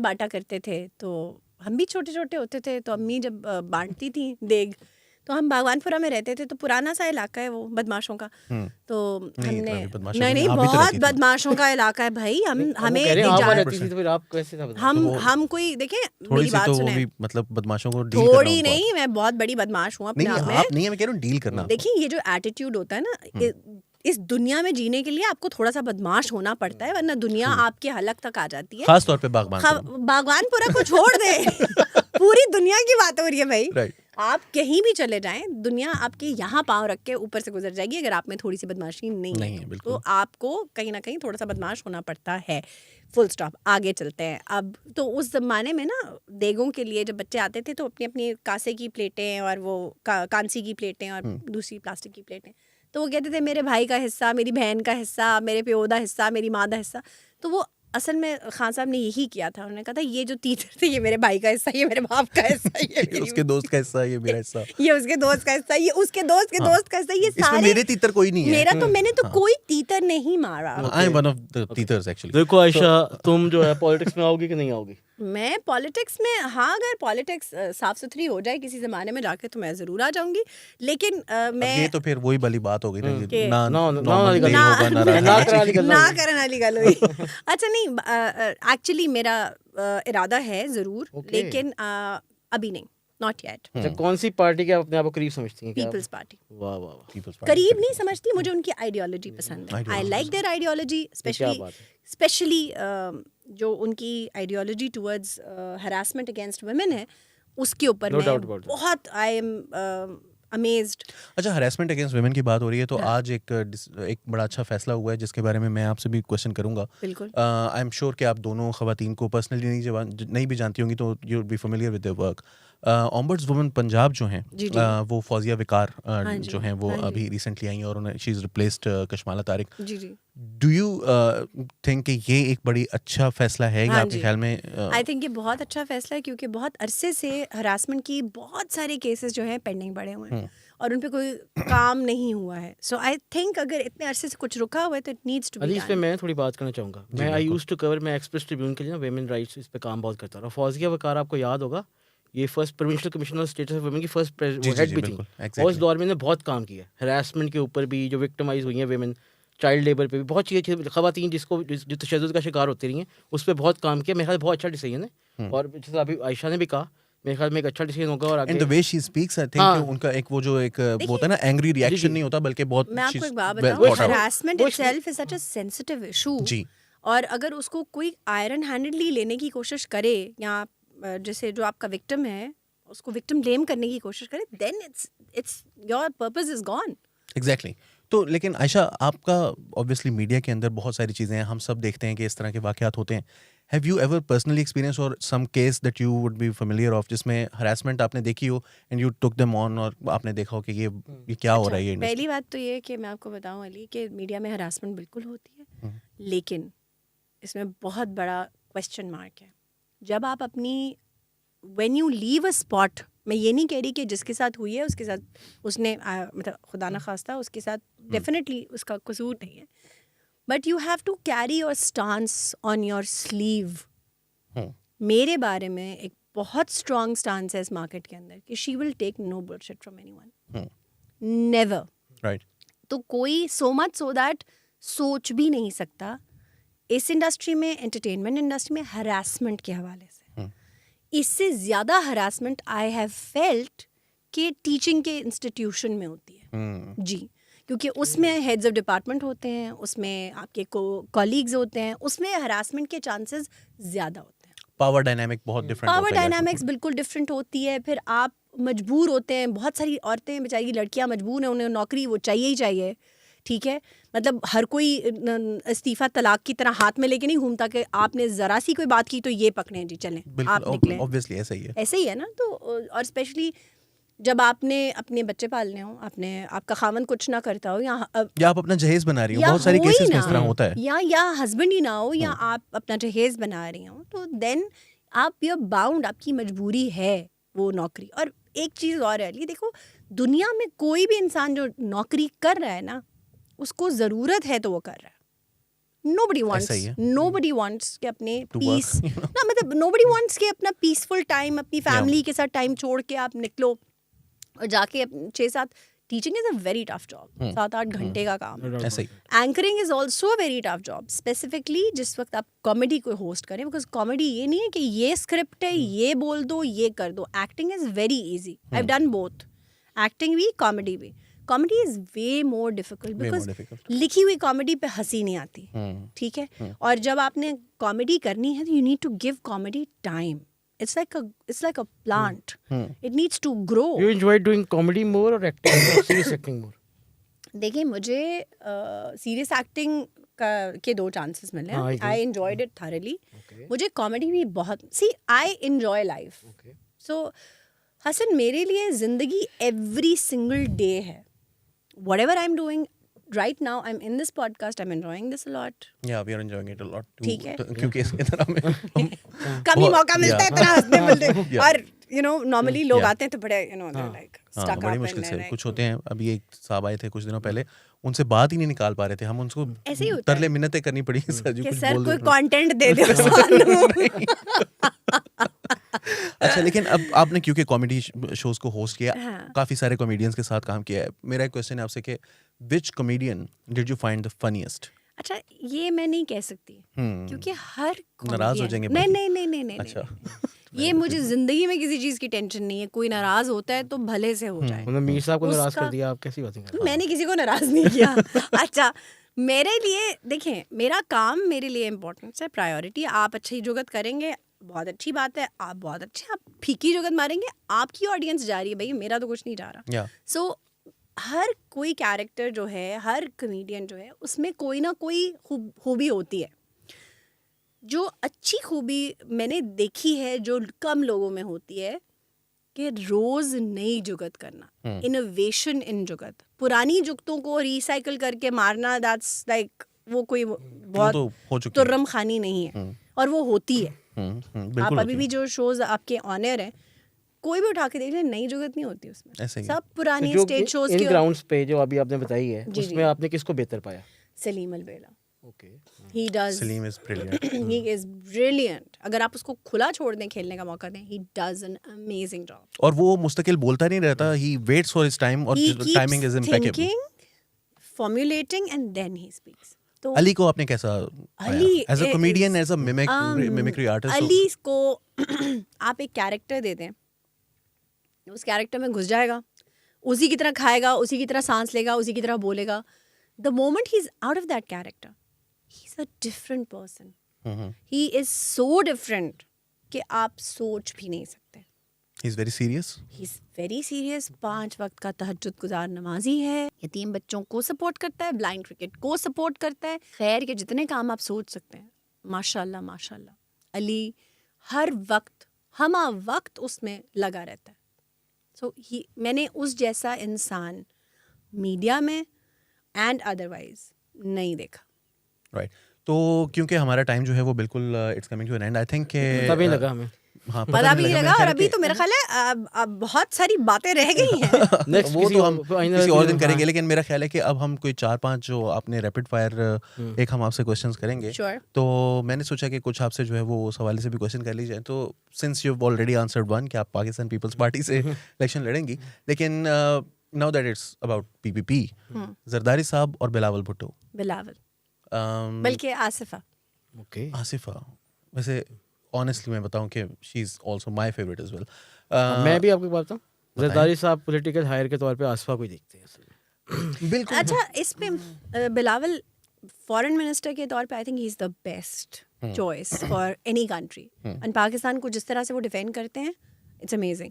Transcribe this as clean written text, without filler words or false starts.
बांटा करते थे, तो हम भी छोटे छोटे होते थे, तो अम्मी जब बांटती थी देग, तो हम बागवानपुरा में रहते थे, तो पुराना सा इलाका है वो बदमाशों का, तो हमने नहीं बहुत बदमाशों का इलाका है भाई, हम कोई देखें मेरी बात सुने, मतलब बदमाशों को थोड़ी नहीं, मैं बहुत बड़ी बदमाश हूँ अपने आप में। आप नहीं, मैं कह रहा हूँ डील करना। देखिए ये जो एटीट्यूड होता है ना, इस दुनिया में जीने के लिए आपको थोड़ा सा बदमाश होना पड़ता है, वरना दुनिया आपके हलक तक आ जाती है। खास तौर पे बागवानपुरा को छोड़ दे पूरी दुनिया की बात हो रही है भाई। आप कहीं भी चले जाएं, दुनिया आपके यहाँ पाँव रख के ऊपर से गुजर जाएगी अगर आप में थोड़ी सी बदमाशी नहीं है। तो आपको कहीं ना कहीं थोड़ा सा बदमाश होना पड़ता है, फुल स्टॉप। आगे चलते हैं। अब तो उस ज़माने में ना देगों के लिए जब बच्चे आते थे तो अपनी अपनी कांसे की प्लेटें और वो कांसी की प्लेटें और दूसरी प्लास्टिक की प्लेटें, तो वो कहते थे मेरे भाई का हिस्सा, मेरी बहन का हिस्सा, मेरे प्यो दा हिस्सा, मेरी माँ दा हिस्सा। तो वो असल में खान साहब ने यही किया था, उन्होंने कहा था ये जो तीतर थे ये मेरे भाई का हिस्सा, ये मेरे बाप का हिस्सा, ये उसके दोस्त का हिस्सा, ये मेरा हिस्सा, ये उसके दोस्त का हिस्सा, ये उसके दोस्त के दोस्त का हिस्सा, ये सारे मेरे तीतर कोई नहीं है। मेरा तो मैंने तो कोई तीतर नहीं मारा। I am one of the तीतर्स एक्चुअली। देखो आयशा, तुम जो है पॉलिटिक्स में आओगी कि नहीं आओगी? मैं पॉलिटिक्स में, हाँ अगर पॉलिटिक्स साफ सुथरी हो जाए किसी ज़माने में जाके तो मैं ज़रूर आ जाऊंगी, लेकिन मैं ये तो फिर वही वाली बात हो गई ना, ना करने वाली गल हुई। अच्छा नहीं, एक्चुअली मेरा इरादा है ज़रूर, लेकिन अभी नहीं, नॉट येट। अच्छा, कौन सी पार्टी के आप अपने आप को करीब समझती हैं? पीपल्स पार्टी। वाह वाह वाह। करीब नहीं समझती, मुझे उनकी आइडियोलॉजी पसंद है। I like there ideology, specially जो उनकी ideology towards harassment against women है, उसके ऊपर मैं बहुत आई एम अमेज्ड। अच्छा, हरासमेंट अगेंस्ट वुमेन की बात हो रही है तो आज एक बड़ा अच्छा फैसला हुआ है जिसके बारे में मैं आपसे भी क्वेश्चन करूंगा। बिल्कुल। आई एम श्योर कि आप दोनों खवातीन को पर्सनली नहीं भी जानती होंगी, तो you will be familiar with their work. Ombudswoman Punjab जो हैं, वो फौजिया विकार जो हैं वो अभी रिसेंटली आई और उन्हें she is replaced Kashmala Tariq. Do you think कि ये एक बड़ी अच्छा फैसला है आपके ख्याल में? आई थिंक ये बहुत अच्छा फैसला है, क्योंकि बहुत अरसे से हरासमेंट की बहुत सारे केसेस जो हैं पेंडिंग पड़े हुए हैं और उन पे कोई काम नहीं हुआ है। सो आई थिंक अगर इतने अरसे से कुछ रुका हुआ है तो it needs to be done. इस पे मैं थोड़ी बात करना चाहूँगा। मैं आई यूज्ड टू कवर, मैं एक्सप्रेस ट्रिब्यून के लिए ना वुमेन राइट्स इस पे काम बहुत करता रहा। फौजिया वकार आपको याद होगा, ये first provincial commissioner of status of women की फर्स्ट हेड भी थी, और इस दौर में ने बहुत काम किया हरासमेंट के ऊपर भी, जो विक्टिमाइज हुई हैं वुमेन, चाइल्ड लेबर पे भी बहुत चीज़ें, खवातीन जो तशद्दुद का शिकार होती रही हैं उस पर बहुत काम किया। मेरे ख्याल बहुत अच्छा डिसीजन है, और जैसे अभी आयशा ने भी कहा, मेरे ख्याल में एक अच्छा डिसीजन होगा। और and the way she speaks, I think उनका एक वो जो एक होता है ना एंग्री रिएक्शन नहीं होता, बल्कि बहुत। मैं आपको एक बात बताऊं, harassment itself is such a sensitive issue जी, और अगर उसको कोई आयरन हैंडेडली लेने की कोशिश करे, या जैसे जो आपका विक्टिम है उसको विक्टिम ब्लेम करने की कोशिश करे, then it's your purpose is gone. Exactly. तो लेकिन आयशा, आपका ऑब्वियसली मीडिया के अंदर बहुत सारी चीज़ें हैं, हम सब देखते हैं कि इस तरह के वाक़यात होते हैं। Have you ever personally experience और some case that you would be familiar of, जिसमें हरासमेंट आपने देखी हो and you took them on, और आपने देखा हो कि ये क्या हो रहा है? पहली बात तो ये है कि मैं आपको बताऊं अली कि मीडिया में हरासमेंट बिल्कुल होती है, लेकिन इसमें बहुत बड़ा क्वेश्चन मार्क है। जब आप अपनी when you leave a spot, मैं ये नहीं कह रही कि जिसके साथ हुई है उसके साथ उसने मतलब खुदा न खास्ता उसके साथ डेफिनेटली उसका कसूर नहीं है, but you have to carry your stance on your sleeve. मेरे बारे में एक बहुत स्ट्रॉन्ग स्टांस है इस मार्केट के अंदर कि she will take no bullshit from anyone, never. Right. तो कोई सो मच सो दैट सोच भी नहीं सकता इस इंडस्ट्री में, एंटरटेनमेंट इंडस्ट्री में हरासमेंट के हवाले से। इससे ज़्यादा हरासमेंट आई हैव फेल्ट कि टीचिंग के इंस्टीट्यूशन में होती है जी, क्योंकि उसमें हेड्स ऑफ डिपार्टमेंट होते हैं, उसमें आपके कॉलीग्स होते हैं, उसमें हरासमेंट के चांसेस ज़्यादा होते हैं। पावर डायनामिक बहुत डिफरेंट, पावर डायनामिक्स बिल्कुल डिफरेंट होती है। फिर आप मजबूर होते हैं, बहुत सारी औरतें बेचारी लड़कियां मजबूर हैं, उन्हें नौकरी वो चाहिए ही चाहिए, ठीक है। मतलब हर कोई इस्तीफा तलाक की तरह हाथ में लेके नहीं घूमता कि आपने ज़रा सी कोई बात की तो ये पकड़े जी चलें आप निकलें। ऑब्वियसली ऐसा ही है ना। तो और स्पेशली जब आपने अपने बच्चे पालने हो, आपका खावन कुछ ना करता हो, या आप अपना जहेज बना रही हो, बहुत सारे केसेस में इस तरह होता है, या हस्बैंड ही ना हो, या आप अपना जहेज बना रही हो, तो देन आप यू बाउंड, आपकी मजबूरी है वो नौकरी। और एक चीज़ और है, देखो दुनिया में कोई भी इंसान जो नौकरी कर रहा है ना, उसको ज़रूरत है तो वो कर रहा है, nobody wants कि अपने पीस ना, मतलब nobody wants कि अपना पीसफुल टाइम, अपनी फैमिली के साथ टाइम छोड़ के आप निकलो और जाके 6-7 teaching is a very tough job, 7-8 घंटे का काम है. Anchoring is also a very tough job, specifically जिस वक्त आप कॉमेडी को होस्ट करें, बिकॉज कॉमेडी ये नहीं है कि ये स्क्रिप्ट है, ये बोल दो, ये कर दो. Acting is very easy. I have done both, acting भी, कॉमेडी भी. Comedy is way more difficult because लिखी हुई कॉमेडी पे हंसी नहीं आती, ठीक है. और जब आपने कॉमेडी करनी है तो you need to give comedy time. It's like a plant. It needs to grow. You enjoy doing comedy more or acting or serious acting more? देखिए, मुझे सीरियस एक्टिंग के 2 चांसेस मिले हैं. I enjoyed it thoroughly. मुझे comedy भी बहुत, सी I enjoy life. सो हसन, मेरे लिए जिंदगी एवरी सिंगल डे है. Whatever I'm doing right now, I'm in this podcast, I'm enjoying this a lot. Yeah, we are enjoying it a lot too. ठीक है, क्योंकि इसके तरह में कभी मौका मिलता है इतना हंसने मिलते. और you know normally लोग आते हैं तो बड़े you know they're like stuck up. बड़ी मुश्किल से कुछ होते हैं. अभी एक साहब आए थे कुछ दिनों पहले, उनसे बात ही नहीं निकाल पा रहे थे हम. उनको तरले मिन्नतें करनी पड़ी सर जी, कुछ बोल दो, कोई कंटेंट दे दो. अच्छा, लेकिन अब आपने क्योंकि कॉमेडी शोज को होस्ट किया, काफी सारे कॉमेडियंस के साथ काम किया है, मेरा एक क्वेश्चन है आपसे कि which comedian did you find the funniest? अच्छा, ये मैं नहीं कह सकती क्योंकि हर नाराज हो जाएंगे. नहीं. अच्छा, ये मुझे जिंदगी में किसी चीज की टेंशन नहीं है. कोई नाराज होता है तो भले से हो जाए. मतलब मीर साहब को नाराज कर दिया, आप कैसी बातें कर रहे हैं? मैंने किसी को नाराज नहीं किया. अच्छा, मेरे लिए देखें, मेरा काम मेरे लिए इम्पोर्टेंट है, प्रायोरिटी. आप अच्छी जुगत करेंगे, बहुत अच्छी बात है. आप बहुत अच्छे, आप फीकी जुगत मारेंगे, आपकी ऑडियंस जा रही है भाई, मेरा तो कुछ नहीं जा रहा. सो हर कोई कैरेक्टर जो है, हर कमेडियन जो है, उसमें कोई ना कोई खूबी होती है. जो अच्छी खूबी मैंने देखी है जो कम लोगों में होती है, कि रोज नई जुगत करना, इनोवेशन इन जुगत. पुरानी जुगतों को रिसाइकिल करके मारना, दैट्स लाइक वो कोई बहुत तुर्रम खानी नहीं है, और वो होती है. आप अभी भी जो शोज आपके ऑनर हैं, कोई भी उठा के देख ले, नई जुगत नहीं होती उसमें. सब पुरानी स्टेज शोज के ग्राउंड्स पे जो अभी आपने बताई है, उसमें आपने किसको बेहतर पाया? सलीम अलबेला. Okay. He does. Salim is brilliant. He is brilliant. अगर आप उसको खुला छोड़ दें, खेलने का मौका दें, he does an amazing job. और वो मुस्तकिल बोलता नहीं रहता. He waits for his time, और timing is impeccable. He keeps thinking, formulating, and then he speaks. तो अली को आपने कैसा पाया? As a comedian, as a mimicry artist. Ali को आप एक कैरेक्टर दे दें, उस कैरेक्टर में घुस जाएगा, उसी की तरह खाएगा, उसी की तरह सांस लेगा, उसी की तरह बोलेगा. The moment he's out of that character, he's a different person. He is so different कि आप सोच भी नहीं सकते. He's very serious. He's very serious. 5 वक्त का तहज्जुद गुजार नमाजी है. यतीम बच्चों को सपोर्ट करता है, ब्लाइंड क्रिकेट को सपोर्ट करता है. खैर के जितने काम आप सोच सकते हैं, माशाल्लाह माशाल्लाह. अली हर वक्त हमा वक्त उसमें लगा रहता है. So मैंने उस जैसा इंसान मीडिया में एंड अदरवाइज नहीं देखा. राइट. तो क्योंकि हमारा टाइम जो है वो बिल्कुल it's coming to an end. I think तभी लगा हमें. हाँ, पता भी नहीं लगा. और अभी तो मेरा ख्याल है अब बहुत सारी बातें रह गई हैं. वो तो हम किसी और दिन करेंगे. लेकिन मेरा ख्याल है कि अब हम कोई 4-5 जो आपने रैपिड फायर एक हम आपसे क्वेश्चंस करेंगे. तो मैंने सोचा कि कुछ आपसे जो है वो उस हवाले से भी क्वेश्चन कर ली जाए. तो since you have already answered one कि आप पाकिस्तान पीपल्स पार्टी से इलेक्शन लड़ेंगी, लेकिन now that it's about PPP, Zardari साहब और बिलावल भुट्टो. बिलावल बल्कि आसिफा. ओके, आसिफा. वैसे ऑनेस्टली मैं बताऊं कि she is also my favourite as well. मैं भी आपको बताऊं, जरदारी साहब पॉलिटिकल हायर के तौर पे आसिफा को ही देखते हैं असल. बिल्कुल. अच्छा, इस पे बिलावल फॉरेन मिनिस्टर के तौर पे I think he is the best choice for any country. And Pakistan को जिस तरह से वो डिफेंड करते हैं, इट्स अमेजिंग.